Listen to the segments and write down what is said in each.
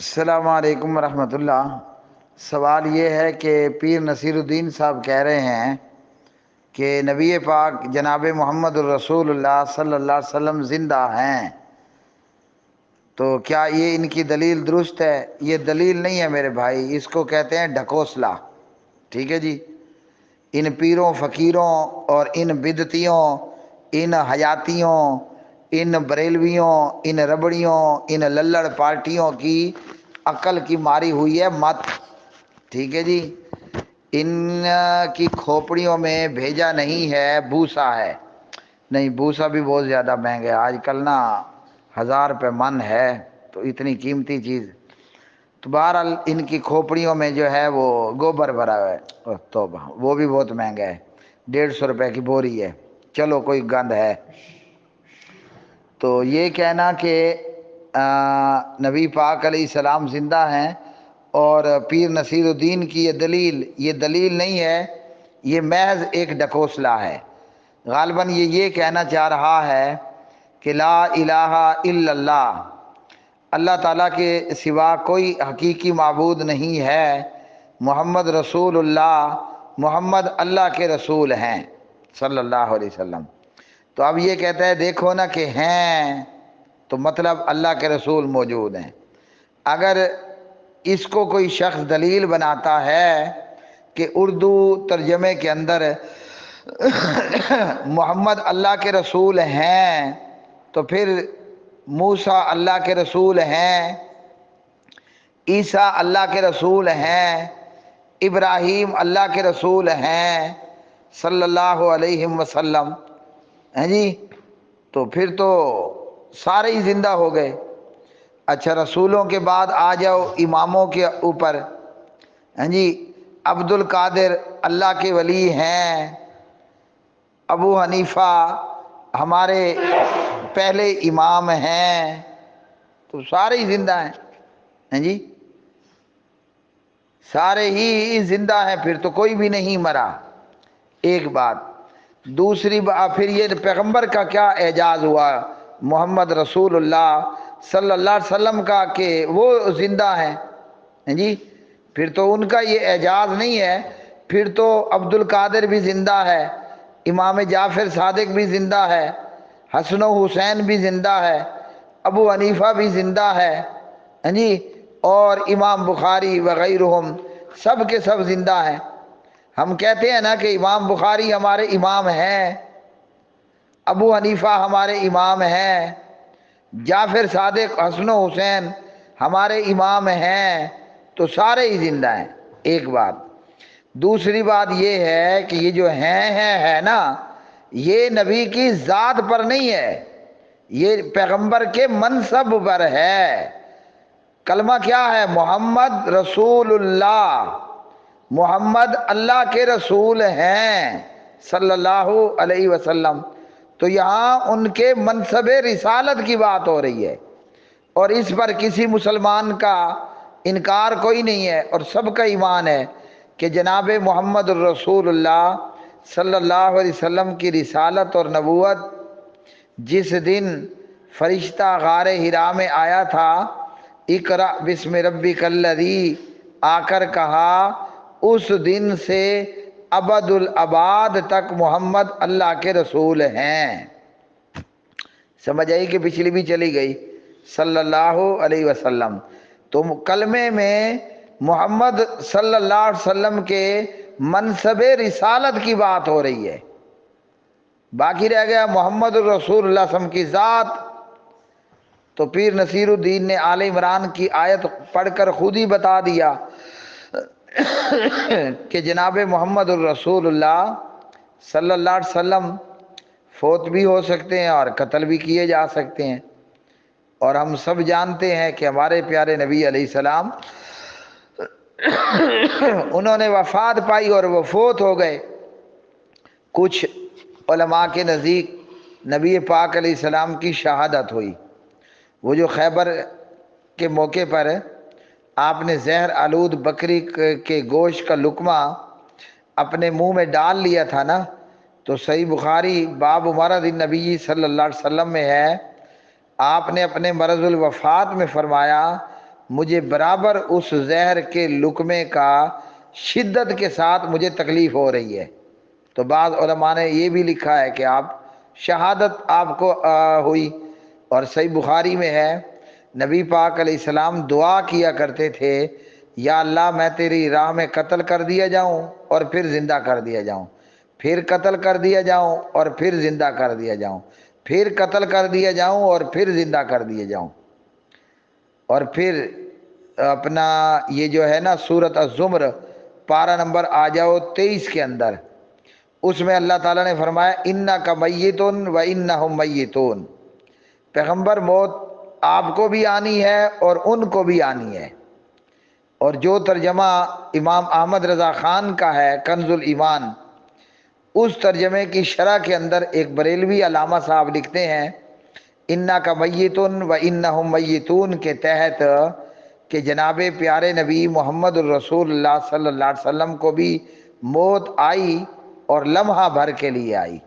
السلام علیکم ورحمۃ اللہ۔ سوال یہ ہے کہ پیر نصیر الدین صاحب کہہ رہے ہیں کہ نبی پاک جناب محمد الرسول اللہ صلی اللہ علیہ وسلم زندہ ہیں، تو کیا یہ ان کی دلیل درست ہے؟ یہ دلیل نہیں ہے میرے بھائی، اس کو کہتے ہیں ڈھکوسلا۔ ٹھیک ہے جی، ان پیروں فقیروں اور ان بدعتیوں، ان حیاتیوں، ان بریلویوں، ان ربڑیوں، ان للڑ پارٹیوں کی عقل کی ماری ہوئی ہے مت۔ ٹھیک ہے جی، ان کی کھوپڑیوں میں بھیجا نہیں ہے، بھوسا ہے۔ نہیں، بھوسا بھی بہت زیادہ مہنگا ہے آج کل نا، 1000 روپے من ہے، تو اتنی قیمتی چیز۔ تو بہرحال ان کی کھوپڑیوں میں جو ہے وہ گوبر بھرا ہوا ہے، توبہ، وہ بھی بہت مہنگا ہے، 150 روپے کی بوری ہے۔ چلو کوئی گند ہے۔ تو یہ کہنا کہ نبی پاک علیہ السلام زندہ ہیں اور پیر نصیر الدین کی یہ دلیل نہیں ہے، یہ محض ایک ڈکوسلا ہے۔ غالباً یہ کہنا چاہ رہا ہے کہ لا الہ الا اللہ، اللہ تعالیٰ کے سوا کوئی حقیقی معبود نہیں ہے، محمد رسول اللہ، محمد اللہ کے رسول ہیں صلی اللہ علیہ وسلم۔ تو اب یہ کہتا ہے دیکھو نا کہ ہیں، تو مطلب اللہ کے رسول موجود ہیں۔ اگر اس کو کوئی شخص دلیل بناتا ہے کہ اردو ترجمے کے اندر محمد اللہ کے رسول ہیں، تو پھر موسیٰ اللہ کے رسول ہیں، عیسیٰ اللہ کے رسول ہیں، ابراہیم اللہ کے رسول ہیں صلی اللہ علیہ وسلم، ہیں جی، تو پھر تو سارے ہی زندہ ہو گئے۔ اچھا، رسولوں کے بعد آ جاؤ اماموں کے اوپر، ہیں جی، عبد القادر اللہ کے ولی ہیں، ابو حنیفہ ہمارے پہلے امام ہیں، تو سارے ہی زندہ ہیں جی، سارے ہی زندہ ہیں، پھر تو کوئی بھی نہیں مرا۔ ایک بات۔ دوسری بات، پھر یہ پیغمبر کا کیا اعجاز ہوا محمد رسول اللہ صلی اللہ علیہ وسلم کا کہ وہ زندہ ہیں جی، پھر تو ان کا یہ اعجاز نہیں ہے، پھر تو عبد القادر بھی زندہ ہے، امام جعفر صادق بھی زندہ ہے، حسن و حسین بھی زندہ ہے، ابو حنیفہ بھی زندہ ہے، جی، اور امام بخاری وغیرہم سب کے سب زندہ ہیں۔ ہم کہتے ہیں نا کہ امام بخاری ہمارے امام ہیں، ابو حنیفہ ہمارے امام ہیں، جعفر صادق، حسن و حسین ہمارے امام ہیں، تو سارے ہی زندہ ہیں۔ ایک بات۔ دوسری بات یہ ہے کہ یہ جو ہے نا، یہ نبی کی ذات پر نہیں ہے، یہ پیغمبر کے منصب پر ہے۔ کلمہ کیا ہے؟ محمد رسول اللہ، محمد اللہ کے رسول ہیں صلی اللہ علیہ وسلم۔ تو یہاں ان کے منصب رسالت کی بات ہو رہی ہے، اور اس پر کسی مسلمان کا انکار کوئی نہیں ہے، اور سب کا ایمان ہے کہ جناب محمد الرسول اللہ صلی اللہ علیہ وسلم کی رسالت اور نبوت جس دن فرشتہ غار حرا میں آیا تھا، اقرأ بسم ربک الذی آ کر کہا، اس دن سے ابد الاباد تک محمد اللہ کے رسول ہیں۔ سمجھ آئی کہ پچھلی بھی چلی گئی؟ صلی اللہ علیہ وسلم۔ تو کلمے میں محمد صلی اللہ علیہ وسلم کے منصب رسالت کی بات ہو رہی ہے، باقی رہ گیا محمد الرسول اللہ صلی اللہ علیہ وسلم کی ذات۔ تو پیر نصیر الدین نے آل عمران کی آیت پڑھ کر خود ہی بتا دیا کہ جناب محمد الرسول اللہ صلی اللہ علیہ وسلم فوت بھی ہو سکتے ہیں اور قتل بھی کیے جا سکتے ہیں، اور ہم سب جانتے ہیں کہ ہمارے پیارے نبی علیہ السلام انہوں نے وفات پائی اور وہ فوت ہو گئے۔ کچھ علماء کے نزدیک نبی پاک علیہ السلام کی شہادت ہوئی، وہ جو خیبر کے موقع پر آپ نے زہر آلود بکری کے گوشت کا لقمہ اپنے منہ میں ڈال لیا تھا نا، تو صحیح بخاری باب مرض النبی صلی اللہ علیہ وسلم میں ہے، آپ نے اپنے مرض الوفات میں فرمایا مجھے برابر اس زہر کے لقمے کا شدت کے ساتھ مجھے تکلیف ہو رہی ہے۔ تو بعض علماء نے یہ بھی لکھا ہے کہ آپ شہادت آپ کو ہوئی، اور صحیح بخاری میں ہے نبی پاک علیہ السلام دعا کیا کرتے تھے، یا اللہ میں تیری راہ میں قتل کر دیا جاؤں اور پھر زندہ کر دیا جاؤں، پھر قتل کر دیا جاؤں اور پھر زندہ کر دیا جاؤں، پھر قتل کر دیا جاؤں اور پھر زندہ کر دیا جاؤں۔ اور پھر اپنا یہ جو ہے نا سورۃ الزمر پارہ نمبر آ جاؤ 23 کے اندر، اس میں اللہ تعالیٰ نے فرمایا انک میتون و انہم میتون، پیغمبر موت آپ کو بھی آنی ہے اور ان کو بھی آنی ہے۔ اور جو ترجمہ امام احمد رضا خان کا ہے کنز الایمان، اس ترجمے کی شرح کے اندر ایک بریلوی علامہ صاحب لکھتے ہیں انک میتون و انہم میتون کے تحت کہ جناب پیارے نبی محمد الرسول اللہ صلی اللہ علیہ وسلم کو بھی موت آئی اور لمحہ بھر کے لیے آئی۔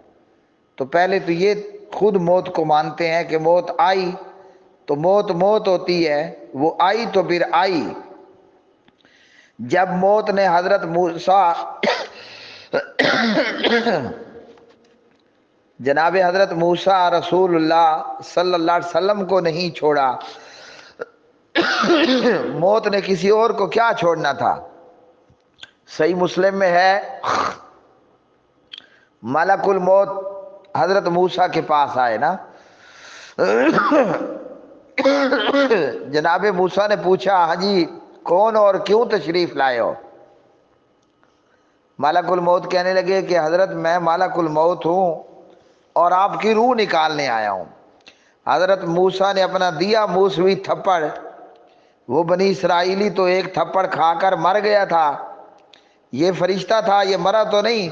تو پہلے تو یہ خود موت کو مانتے ہیں کہ موت آئی، تو موت موت ہوتی ہے، وہ آئی تو پھر آئی۔ جب موت نے حضرت موسیٰ جناب حضرت موسیٰ رسول اللہ صلی اللہ علیہ وسلم کو نہیں چھوڑا، موت نے کسی اور کو کیا چھوڑنا تھا۔ صحیح مسلم میں ہے ملک الموت حضرت موسیٰ کے پاس آئے نا، جناب موسیٰ نے پوچھا ہاں جی کون اور کیوں تشریف لائے ہو؟ ملک الموت کہنے لگے کہ حضرت میں ملک الموت ہوں اور آپ کی روح نکالنے آیا ہوں۔ حضرت موسیٰ نے اپنا دیا موسوی تھپڑ، وہ بنی اسرائیلی تو ایک تھپڑ کھا کر مر گیا تھا، یہ فرشتہ تھا یہ مرا تو نہیں،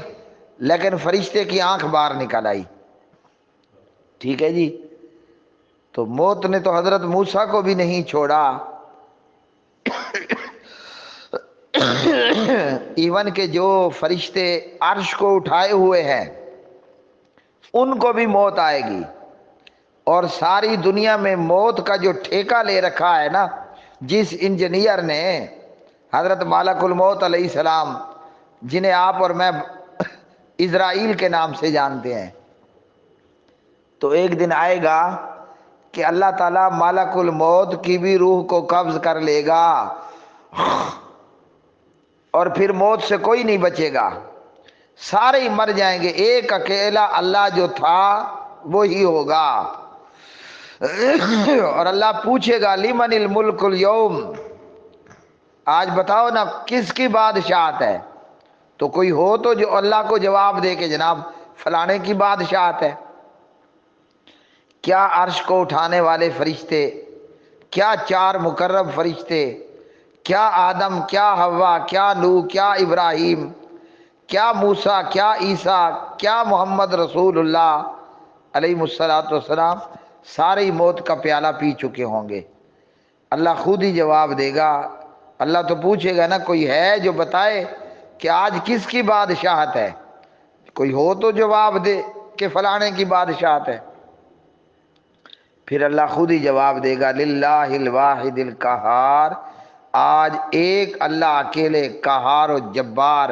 لیکن فرشتے کی آنکھ باہر نکل آئی۔ ٹھیک ہے جی، تو موت نے تو حضرت موسیٰ کو بھی نہیں چھوڑا، ایون کہ جو فرشتے عرش کو اٹھائے ہوئے ہیں ان کو بھی موت آئے گی۔ اور ساری دنیا میں موت کا جو ٹھیکہ لے رکھا ہے نا جس انجینئر نے، حضرت ملک الموت علیہ السلام، جنہیں آپ اور میں اسرائیل کے نام سے جانتے ہیں، تو ایک دن آئے گا کہ اللہ تعالیٰ ملک الموت کی بھی روح کو قبض کر لے گا، اور پھر موت سے کوئی نہیں بچے گا، سارے ہی مر جائیں گے، ایک اکیلا اللہ جو تھا وہی ہوگا۔ اور اللہ پوچھے گا لمن الملک اليوم، آج بتاؤ نا کس کی بادشاہت ہے؟ تو کوئی ہو تو جو اللہ کو جواب دے کہ جناب فلانے کی بادشاہت ہے۔ کیا عرش کو اٹھانے والے فرشتے، کیا 4 مقرب فرشتے، کیا آدم، کیا حوا، کیا نوح، کیا ابراہیم، کیا موسیٰ، کیا عیسیٰ، کیا محمد رسول اللہ علیہ الصلوۃ والسلام، سارے ہی موت کا پیالہ پی چکے ہوں گے۔ اللہ خود ہی جواب دے گا، اللہ تو پوچھے گا نا کوئی ہے جو بتائے کہ آج کس کی بادشاہت ہے؟ کوئی ہو تو جواب دے کہ فلانے کی بادشاہت ہے۔ پھر اللہ خود ہی جواب دے گا للہ الواحد القہار، آج ایک اللہ اکیلے قہار و جبار،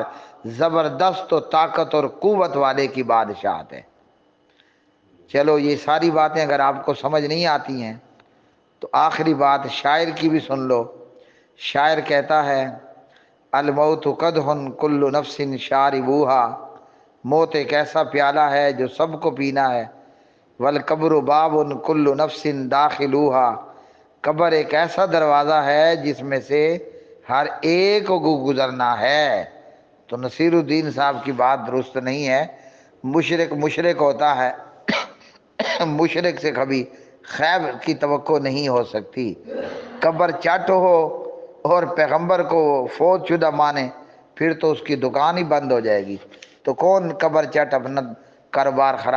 زبردست و طاقت اور قوت والے کی بادشاہت ہے۔ چلو یہ ساری باتیں اگر آپ کو سمجھ نہیں آتی ہیں تو آخری بات شاعر کی بھی سن لو۔ شاعر کہتا ہے الموت قدح کل نفس شاربوہا، موت ایک ایسا پیالہ ہے جو سب کو پینا ہے، والقبر باب کل نفس داخلوہا، قبر ایک ایسا دروازہ ہے جس میں سے ہر ایک کو گزرنا ہے۔ تو نصیر الدین صاحب کی بات درست نہیں ہے، مشرک ہوتا ہے، مشرک سے کبھی خیر کی توقع نہیں ہو سکتی۔ قبر چٹ ہو اور پیغمبر کو فوت شدہ مانے پھر تو اس کی دکان ہی بند ہو جائے گی، تو کون قبر چٹ اپنا کاروبار خراب